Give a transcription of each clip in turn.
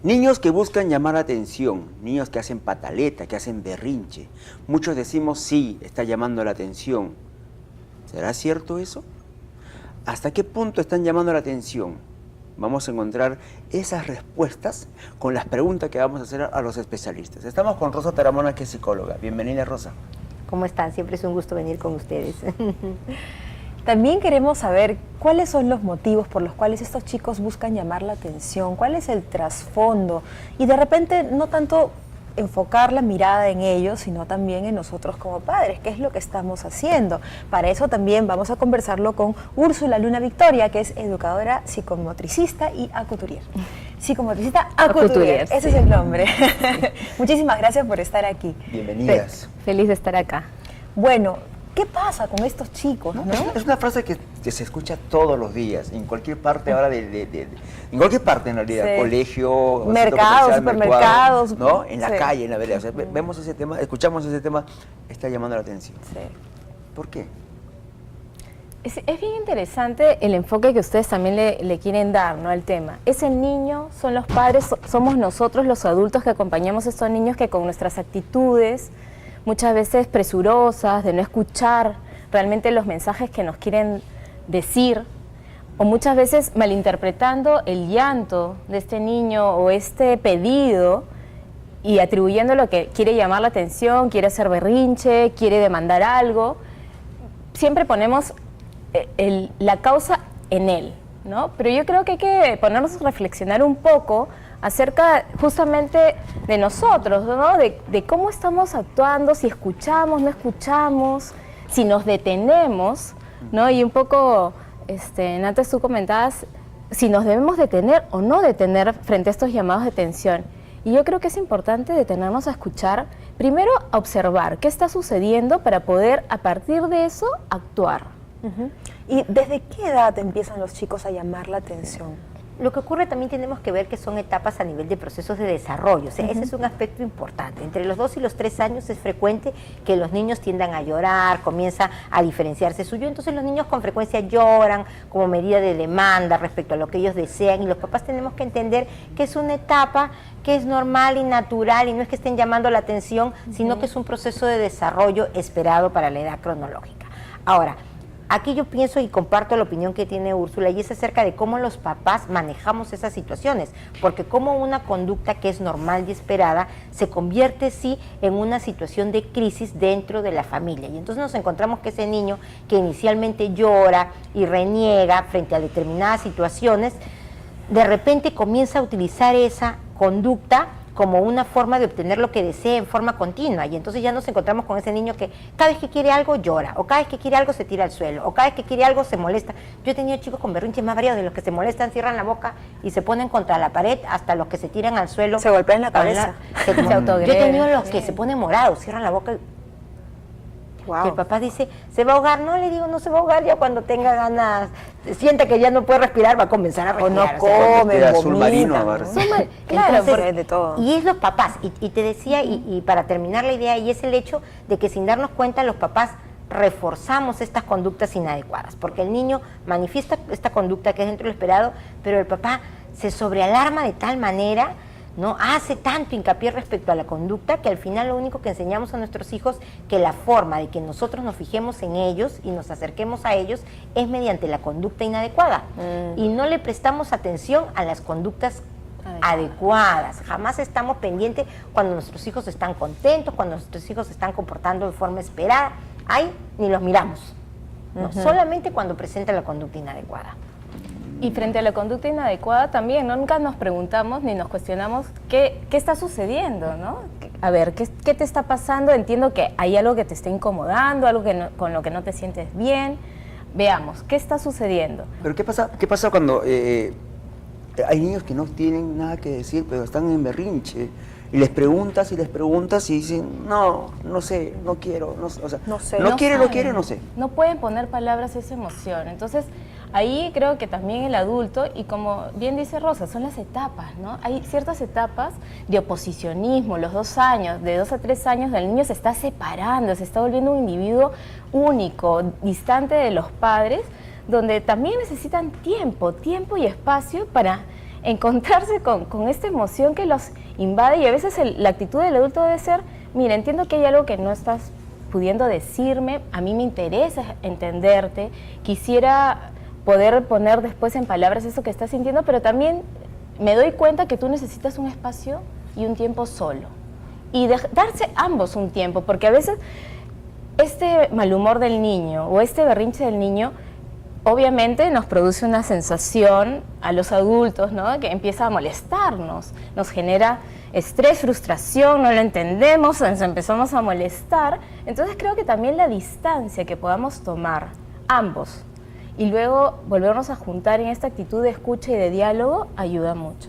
Niños que buscan llamar la atención, niños que hacen pataleta, que hacen berrinche. Muchos decimos, sí, está llamando la atención. ¿Será cierto eso? ¿Hasta qué punto están llamando la atención? Vamos a encontrar esas respuestas con las preguntas que vamos a hacer a los especialistas. Estamos con Rosa Taramona, que es psicóloga. Bienvenida, Rosa. ¿Cómo están? Siempre es un gusto venir con ustedes. También queremos saber cuáles son los motivos por los cuales estos chicos buscan llamar la atención, cuál es el trasfondo y de repente no tanto enfocar la mirada en ellos, sino también en nosotros como padres, qué es lo que estamos haciendo. Para eso también vamos a conversarlo con Úrsula Luna Victoria, que es educadora psicomotricista y acuturier. Psicomotricista acuturier, ese sí. es el nombre. Muchísimas gracias por estar aquí. Bienvenidas. Feliz de estar acá. Bueno, ¿qué pasa con estos chicos? ¿no? Es una frase que se escucha todos los días, en cualquier parte ahora en cualquier parte en realidad, Sí. colegio, Mercados, centro comercial, supermercados, mercado, ¿no? En la sí. calle, en la vereda. O sea, vemos ese tema, escuchamos ese tema, está llamando la atención. Sí. ¿Por qué? Es bien interesante el enfoque que ustedes también le quieren dar, ¿no?, al tema. Es el niño, son los padres, somos nosotros los adultos que acompañamos a estos niños que con nuestras actitudes, muchas veces presurosas, de no escuchar realmente los mensajes que nos quieren decir, o muchas veces malinterpretando el llanto de este niño o este pedido y atribuyendo lo que quiere llamar la atención, quiere hacer berrinche, quiere demandar algo. Siempre ponemos la causa en él, ¿no? Pero yo creo que hay que ponernos a reflexionar un poco acerca justamente de nosotros, ¿no? De cómo estamos actuando, si escuchamos, no escuchamos, si nos detenemos, ¿no? Y un poco, antes tú comentabas si nos debemos detener o no detener frente a estos llamados de atención. Y yo creo que es importante detenernos a escuchar, primero a observar qué está sucediendo para poder a partir de eso actuar. ¿Y desde qué edad empiezan los chicos a llamar la atención? Lo que ocurre también tenemos que ver que son etapas a nivel de procesos de desarrollo, o sea, ese es un aspecto importante. Entre los 2 y los 3 años es frecuente que los niños tiendan a llorar, comienza a diferenciarse su yo, entonces los niños con frecuencia lloran como medida de demanda respecto a lo que ellos desean y los papás tenemos que entender que es una etapa que es normal y natural y no es que estén llamando la atención, sino que es un proceso de desarrollo esperado para la edad cronológica. Ahora, aquí yo pienso y comparto la opinión que tiene Úrsula y es acerca de cómo los papás manejamos esas situaciones, porque como una conducta que es normal y esperada se convierte sí en una situación de crisis dentro de la familia y entonces nos encontramos que ese niño que inicialmente llora y reniega frente a determinadas situaciones, de repente comienza a utilizar esa conducta como una forma de obtener lo que desee en forma continua y entonces ya nos encontramos con ese niño que cada vez que quiere algo llora, o cada vez que quiere algo se tira al suelo, o cada vez que quiere algo se molesta. Yo he tenido chicos con berrinches más variados, de los que se molestan, cierran la boca y se ponen contra la pared, hasta los que se tiran al suelo. Se golpean la cabeza. Yo he autoagreden. tenido los que se ponen morados, cierran la boca y Wow. que el papá dice, ¿se va a ahogar? No, le digo, no se va a ahogar, ya cuando tenga ganas, sienta que ya no puede respirar, va a comenzar a O no respirar. O sea, come, Queda azul marino, vomita. ahora. Claro, Entonces, porque es de todo. y es los papás, y te decía, y para terminar la idea, y es el hecho de que sin darnos cuenta los papás reforzamos estas conductas inadecuadas, porque el niño manifiesta esta conducta que es dentro de lo esperado, pero el papá se sobrealarma de tal manera, ¿no? Hace tanto hincapié respecto a la conducta que al final lo único que enseñamos a nuestros hijos que la forma de que nosotros nos fijemos en ellos y nos acerquemos a ellos es mediante la conducta inadecuada y no le prestamos atención a las conductas adecuadas. Jamás estamos pendientes cuando nuestros hijos están contentos, cuando nuestros hijos se están comportando de forma esperada. Ahí ni los miramos, ¿no? Solamente cuando presenta la conducta inadecuada. Y frente a la conducta inadecuada también, ¿no? Nunca nos preguntamos ni nos cuestionamos qué está sucediendo, ¿no? A ver, ¿qué te está pasando? Entiendo que hay algo que te está incomodando, algo que con lo que no te sientes bien. Veamos, ¿qué está sucediendo? Pero ¿qué pasa cuando hay niños que no tienen nada que decir, pero están en berrinche? Y les preguntas y dicen, no sé, no quiero, no sé, o sea, No sé. no quiere, saben, no sé. No pueden poner palabras a esa emoción. Entonces, ahí creo que también el adulto, y como bien dice Rosa, son las etapas, ¿no? Hay ciertas etapas de oposicionismo, los 2 años, de 2 a 3 años, el niño se está separando, se está volviendo un individuo único, distante de los padres, donde también necesitan tiempo y espacio para encontrarse con esta emoción que los invade y a veces la actitud del adulto debe ser, mira, entiendo que hay algo que no estás pudiendo decirme, a mí me interesa entenderte, quisiera poder poner después en palabras eso que estás sintiendo, pero también me doy cuenta que tú necesitas un espacio y un tiempo solo. Y darse ambos un tiempo, porque a veces este mal humor del niño o este berrinche del niño obviamente nos produce una sensación a los adultos, ¿no? Que empieza a molestarnos, nos genera estrés, frustración, no lo entendemos, nos empezamos a molestar. Entonces creo que también la distancia que podamos tomar ambos y luego volvernos a juntar en esta actitud de escucha y de diálogo ayuda mucho.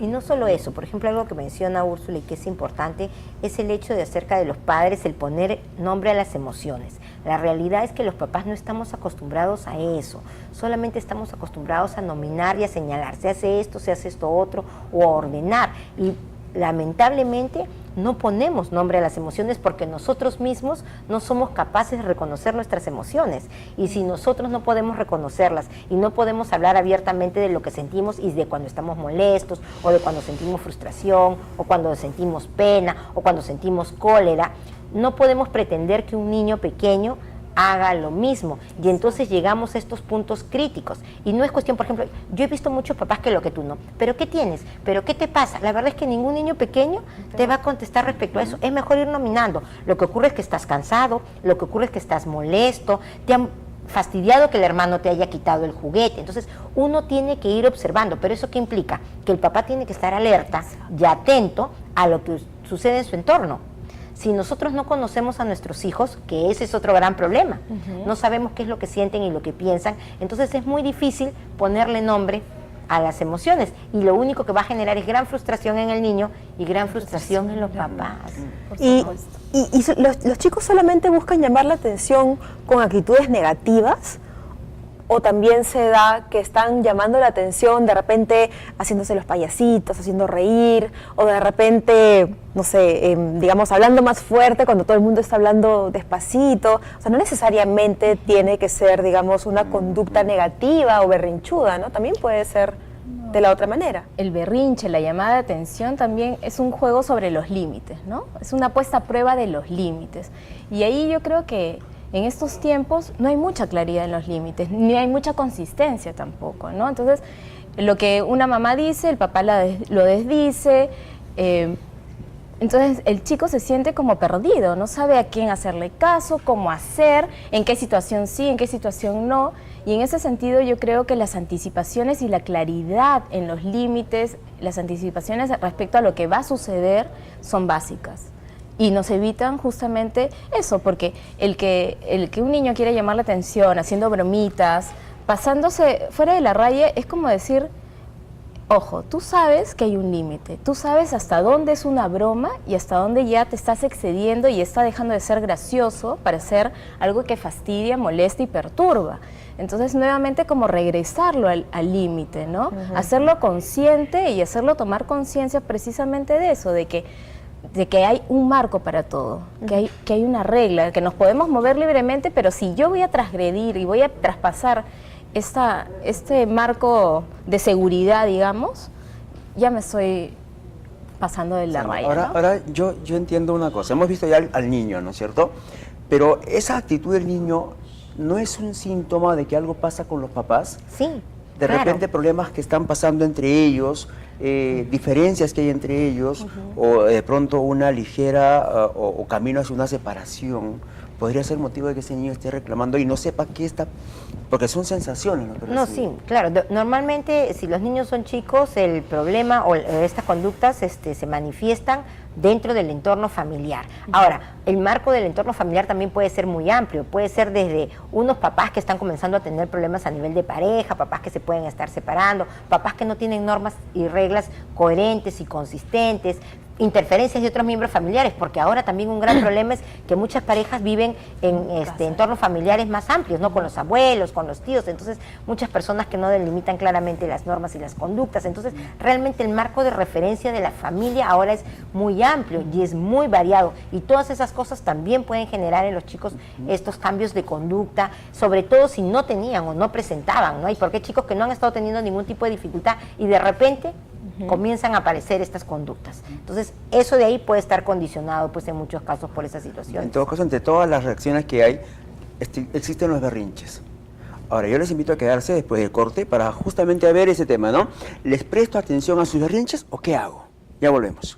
Y no solo eso, por ejemplo, algo que menciona Úrsula y que es importante, es el hecho de acerca de los padres, el poner nombre a las emociones. La realidad es que los papás no estamos acostumbrados a eso, solamente estamos acostumbrados a nominar y a señalar, se hace esto otro, o a ordenar. Y lamentablemente no ponemos nombre a las emociones porque nosotros mismos no somos capaces de reconocer nuestras emociones. Y si nosotros no podemos reconocerlas y no podemos hablar abiertamente de lo que sentimos y de cuando estamos molestos o de cuando sentimos frustración o cuando sentimos pena o cuando sentimos cólera, no podemos pretender que un niño pequeño haga lo mismo, y entonces llegamos a estos puntos críticos, y no es cuestión, por ejemplo, yo he visto muchos papás que lo que tú no, pero ¿qué tienes? ¿Pero qué te pasa? La verdad es que ningún niño pequeño te va a contestar respecto a eso, es mejor ir nominando. Lo que ocurre es que estás cansado, lo que ocurre es que estás molesto, te han fastidiado que el hermano te haya quitado el juguete, entonces uno tiene que ir observando, pero ¿eso qué implica? Que el papá tiene que estar alerta y atento a lo que sucede en su entorno. Si nosotros no conocemos a nuestros hijos, que ese es otro gran problema, no sabemos qué es lo que sienten y lo que piensan, entonces es muy difícil ponerle nombre a las emociones, y lo único que va a generar es gran frustración en el niño y gran frustración en los papás. Y los chicos solamente buscan llamar la atención con actitudes negativas, o también se da que están llamando la atención de repente haciéndose los payasitos, haciendo reír, o de repente, no sé, digamos, hablando más fuerte cuando todo el mundo está hablando despacito. O sea, no necesariamente tiene que ser, digamos, una conducta negativa o berrinchuda, ¿no? También puede ser de la otra manera. El berrinche, la llamada de atención también es un juego sobre los límites, ¿no? Es una puesta a prueba de los límites. Y ahí yo creo que en estos tiempos no hay mucha claridad en los límites, ni hay mucha consistencia tampoco, ¿no? Entonces, lo que una mamá dice, el papá lo desdice, entonces el chico se siente como perdido, no sabe a quién hacerle caso, cómo hacer, en qué situación sí, en qué situación no. Y en ese sentido yo creo que las anticipaciones y la claridad en los límites, las anticipaciones respecto a lo que va a suceder son básicas. Y nos evitan justamente eso, porque el que un niño quiere llamar la atención, haciendo bromitas, pasándose fuera de la raya, es como decir, ojo, tú sabes que hay un límite, tú sabes hasta dónde es una broma y hasta dónde ya te estás excediendo y está dejando de ser gracioso para ser algo que fastidia, molesta y perturba. Entonces, nuevamente, como regresarlo al límite, ¿no? Hacerlo consciente y hacerlo tomar conciencia precisamente de eso, de que hay un marco para todo, que hay una regla, que nos podemos mover libremente, pero si yo voy a transgredir y voy a traspasar este marco de seguridad, digamos, ya me estoy pasando de la raya, ¿no? Ahora yo entiendo una cosa, hemos visto ya al niño, ¿no es cierto? Pero esa actitud del niño no es un síntoma de que algo pasa con los papás. Sí, de repente problemas que están pasando entre ellos, diferencias que hay entre ellos, o de pronto una ligera o camino hacia una separación, podría ser motivo de que ese niño esté reclamando y no sepa qué está, porque son sensaciones. No, sí, claro. Normalmente, si los niños son chicos, el problema o estas conductas se manifiestan dentro del entorno familiar. Ahora, el marco del entorno familiar también puede ser muy amplio, puede ser desde unos papás que están comenzando a tener problemas a nivel de pareja, papás que se pueden estar separando, papás que no tienen normas y reglas coherentes y consistentes, interferencias de otros miembros familiares, porque ahora también un gran problema es que muchas parejas viven en entornos familiares más amplios, ¿no? Con los abuelos, con los tíos, entonces muchas personas que no delimitan claramente las normas y las conductas. Entonces realmente el marco de referencia de la familia ahora es muy amplio y es muy variado, y todas esas cosas también pueden generar en los chicos estos cambios de conducta, sobre todo si no tenían o no presentaban, ¿no? Y porque hay chicos que no han estado teniendo ningún tipo de dificultad y de repente comienzan a aparecer estas conductas. Entonces, eso de ahí puede estar condicionado, pues en muchos casos, por esa situación. En todo caso, entre todas las reacciones que hay, existen los berrinches. Ahora, yo les invito a quedarse después del corte para justamente ver ese tema, ¿no? ¿Les presto atención a sus berrinches o qué hago? Ya volvemos.